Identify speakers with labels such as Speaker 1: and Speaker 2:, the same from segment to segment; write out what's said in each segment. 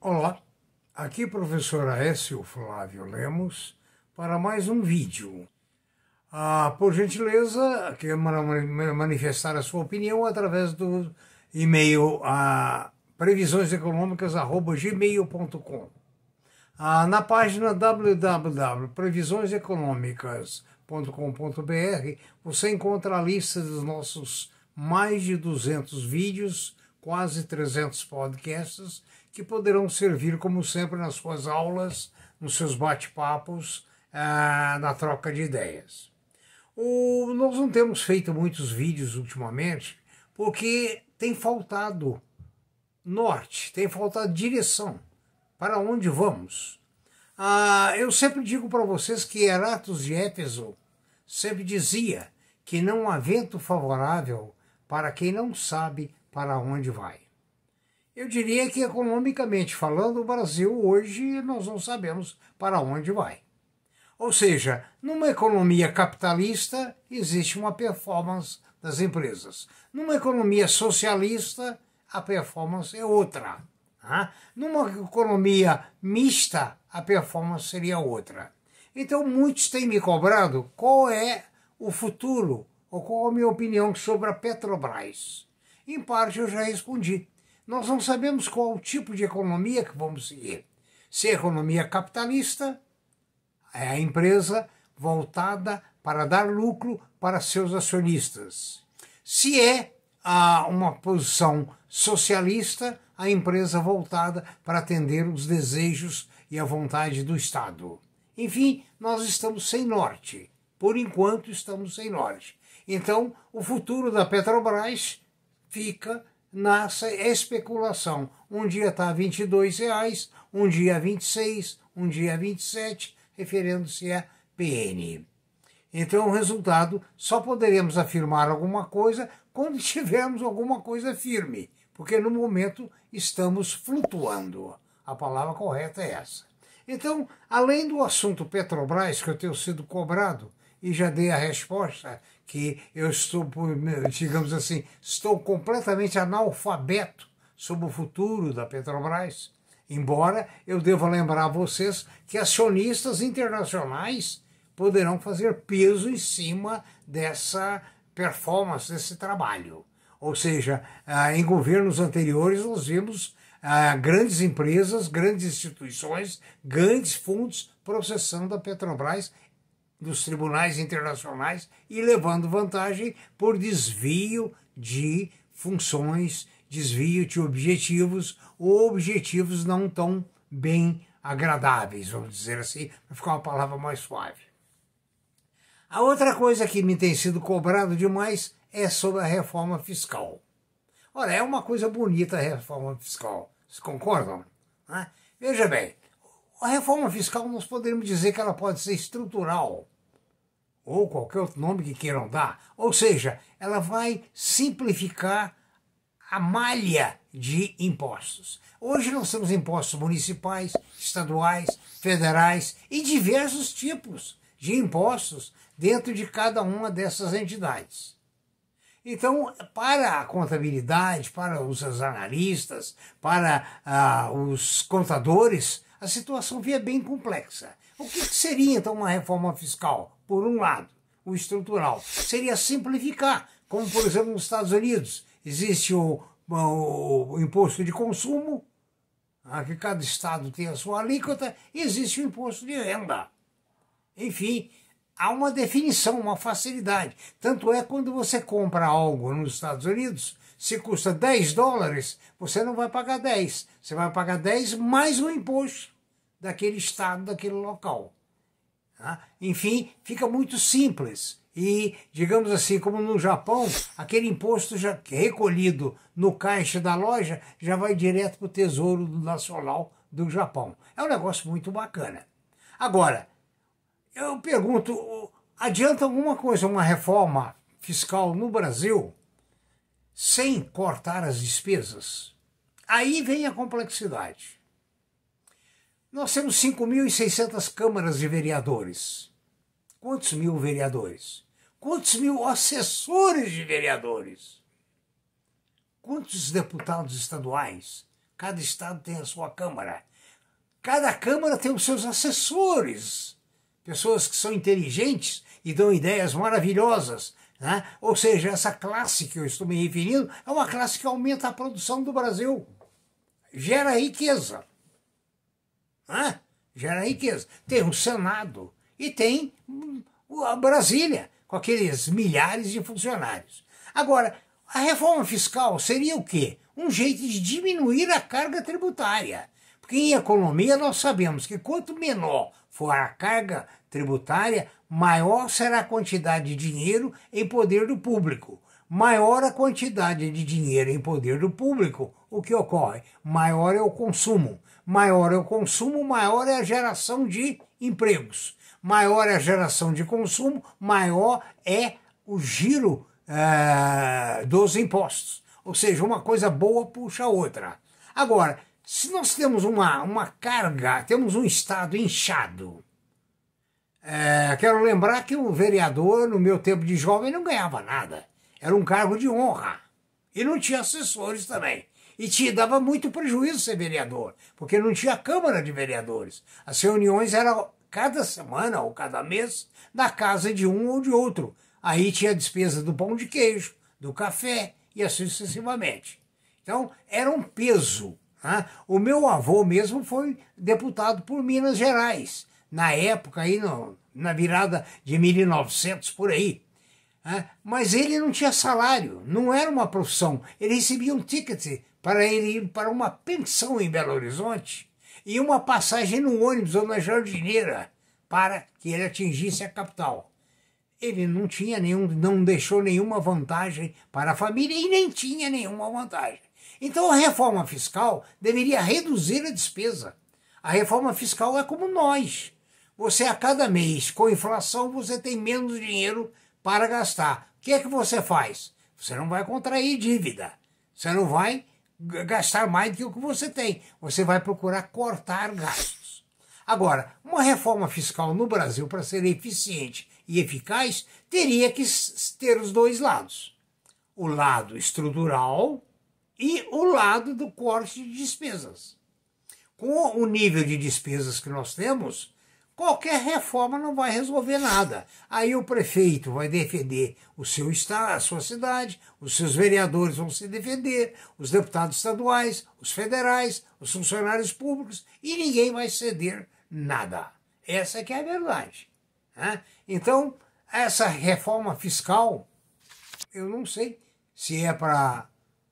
Speaker 1: Olá, aqui professor Aécio Flávio Lemos para mais um vídeo. Por gentileza, quer manifestar a sua opinião através do e-mail previsioneseconomicas@gmail.com. Na página www.previsioneseconomicas.com.br você encontra a lista dos nossos mais de 200 vídeos, quase 300 podcasts, que poderão servir, como sempre, nas suas aulas, nos seus bate-papos, na troca de ideias. Nós não temos feito muitos vídeos ultimamente, porque tem faltado norte, tem faltado direção. Para onde vamos? Eu sempre digo para vocês que Eratos de Éfeso sempre dizia que não há vento favorável para quem não sabe para onde vai. Eu diria que, economicamente falando, o Brasil hoje nós não sabemos para onde vai. Ou seja, numa economia capitalista existe uma performance das empresas. Numa economia socialista, a performance é outra. Numa economia mista, a performance seria outra. Então, muitos têm me cobrado qual é o futuro, ou qual a minha opinião sobre a Petrobras. Em parte, eu já respondi. Nós não sabemos qual o tipo de economia que vamos seguir. Se é economia capitalista, é a empresa voltada para dar lucro para seus acionistas. Se é uma posição socialista, a empresa voltada para atender os desejos e a vontade do Estado. Enfim, nós estamos sem norte. Por enquanto, estamos sem norte. Então, o futuro da Petrobras fica nessa especulação. Um dia está a R$22, um dia a 26, um dia a 27, referindo-se a PN. Então, o resultado, só poderemos afirmar alguma coisa quando tivermos alguma coisa firme, porque no momento estamos flutuando. A palavra correta é essa. Então, além do assunto Petrobras, que eu tenho sido cobrado, e já dei a resposta, que eu estou, digamos assim, estou completamente analfabeto sobre o futuro da Petrobras, embora eu deva lembrar a vocês que acionistas internacionais poderão fazer peso em cima dessa performance, desse trabalho. Ou seja, em governos anteriores nós vimos grandes empresas, grandes instituições, grandes fundos processando a Petrobras dos tribunais internacionais e levando vantagem por desvio de funções, desvio de objetivos ou objetivos não tão bem agradáveis, vamos dizer assim, para ficar uma palavra mais suave. A outra coisa que me tem sido cobrado demais é sobre a reforma fiscal. Ora, é uma coisa bonita a reforma fiscal, vocês concordam? Veja bem, a reforma fiscal nós podemos dizer que ela pode ser estrutural, ou qualquer outro nome que queiram dar. Ou seja, ela vai simplificar a malha de impostos. Hoje nós temos impostos municipais, estaduais, federais e diversos tipos de impostos dentro de cada uma dessas entidades. Então, para a contabilidade, para os analistas, para os contadores, a situação via bem complexa. O que seria, então, uma reforma fiscal? Por um lado, o estrutural seria simplificar, como, por exemplo, nos Estados Unidos, existe o imposto de consumo, que cada estado tem a sua alíquota, e existe o imposto de renda. Enfim, há uma definição, uma facilidade. Tanto é quando você compra algo nos Estados Unidos, se custa $10, você não vai pagar 10. Você vai pagar 10 mais o imposto daquele estado, daquele local. Enfim, fica muito simples. E, digamos assim, como no Japão, aquele imposto já recolhido no caixa da loja já vai direto para o Tesouro Nacional do Japão. É um negócio muito bacana. Agora, eu pergunto, adianta alguma coisa uma reforma fiscal no Brasil sem cortar as despesas? Aí vem a complexidade. Nós temos 5.600 câmaras de vereadores. Quantos mil vereadores? Quantos mil assessores de vereadores? Quantos deputados estaduais? Cada estado tem a sua Câmara. Cada Câmara tem os seus assessores, pessoas que são inteligentes e dão ideias maravilhosas, né? Ou seja, essa classe que eu estou me referindo é uma classe que aumenta a produção do Brasil, gera riqueza, né? Gera riqueza. Tem o Senado e tem a Brasília, com aqueles milhares de funcionários. Agora, a reforma fiscal seria o quê? Um jeito de diminuir a carga tributária. Porque em economia nós sabemos que quanto menor for a carga tributária, maior será a quantidade de dinheiro em poder do público. Maior a quantidade de dinheiro em poder do público, o que ocorre? Maior é o consumo. Maior é o consumo, maior é a geração de empregos. Maior é a geração de consumo, maior é o giro dos impostos. Ou seja, uma coisa boa puxa a outra. Agora, se nós temos uma carga, temos um Estado inchado, quero lembrar que o vereador, no meu tempo de jovem, não ganhava nada. Era um cargo de honra. E não tinha assessores também. E dava muito prejuízo ser vereador, porque não tinha Câmara de Vereadores. As reuniões eram cada semana ou cada mês na casa de um ou de outro. Aí tinha a despesa do pão de queijo, do café e assim sucessivamente. Então, era um peso. Né? O meu avô mesmo foi deputado por Minas Gerais, na época, aí na virada de 1900, por aí. Mas ele não tinha salário, não era uma profissão. Ele recebia um ticket para ele ir para uma pensão em Belo Horizonte e uma passagem no ônibus ou na jardineira para que ele atingisse a capital. Ele não deixou nenhuma vantagem para a família e nem tinha nenhuma vantagem. Então a reforma fiscal deveria reduzir a despesa. A reforma fiscal é como nós. Você a cada mês, com inflação, você tem menos dinheiro para gastar. O que é que você faz? Você não vai contrair dívida. Você não vai gastar mais do que o que você tem. Você vai procurar cortar gastos. Agora, uma reforma fiscal no Brasil, para ser eficiente e eficaz, teria que ter os dois lados. O lado estrutural e o lado do corte de despesas. Com o nível de despesas que nós temos, qualquer reforma não vai resolver nada. Aí o prefeito vai defender o seu estado, a sua cidade, os seus vereadores vão se defender, os deputados estaduais, os federais, os funcionários públicos, e ninguém vai ceder nada. Essa que é a verdade. Né? Então, essa reforma fiscal, eu não sei se é para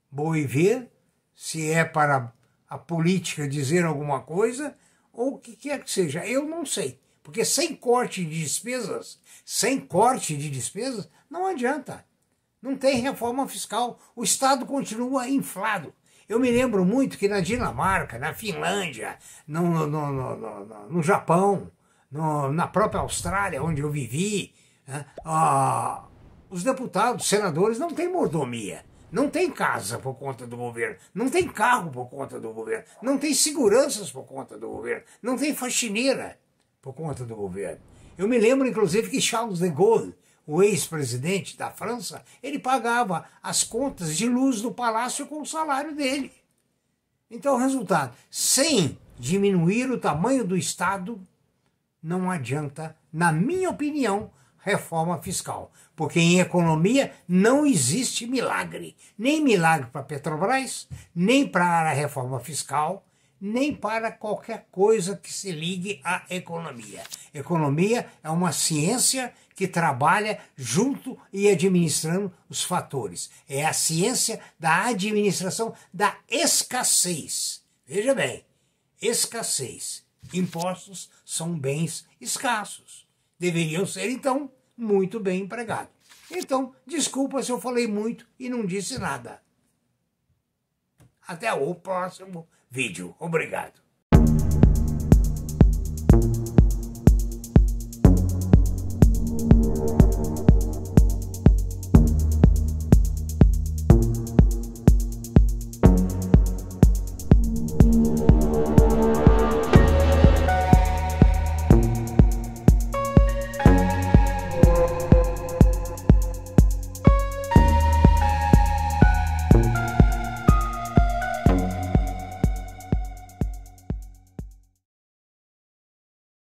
Speaker 1: boi ver, se é para a política dizer alguma coisa, ou o que quer que seja, eu não sei. Porque sem corte de despesas, não adianta. Não tem reforma fiscal. O Estado continua inflado. Eu me lembro muito que na Dinamarca, na Finlândia, no Japão, na própria Austrália, onde eu vivi, né, os deputados, senadores não têm mordomia. Não tem casa por conta do governo, não tem carro por conta do governo, não tem seguranças por conta do governo, não tem faxineira por conta do governo. Eu me lembro, inclusive, que Charles de Gaulle, o ex-presidente da França, ele pagava as contas de luz do palácio com o salário dele. Então, resultado, sem diminuir o tamanho do Estado, não adianta, na minha opinião, reforma fiscal. Porque em economia não existe milagre. Nem milagre para a Petrobras, nem para a reforma fiscal, nem para qualquer coisa que se ligue à economia. Economia é uma ciência que trabalha junto e administrando os fatores. É a ciência da administração da escassez. Veja bem, escassez. Impostos são bens escassos. Deveriam ser, então, muito bem empregados. Então, desculpa se eu falei muito e não disse nada. Até o próximo vídeo. Obrigado.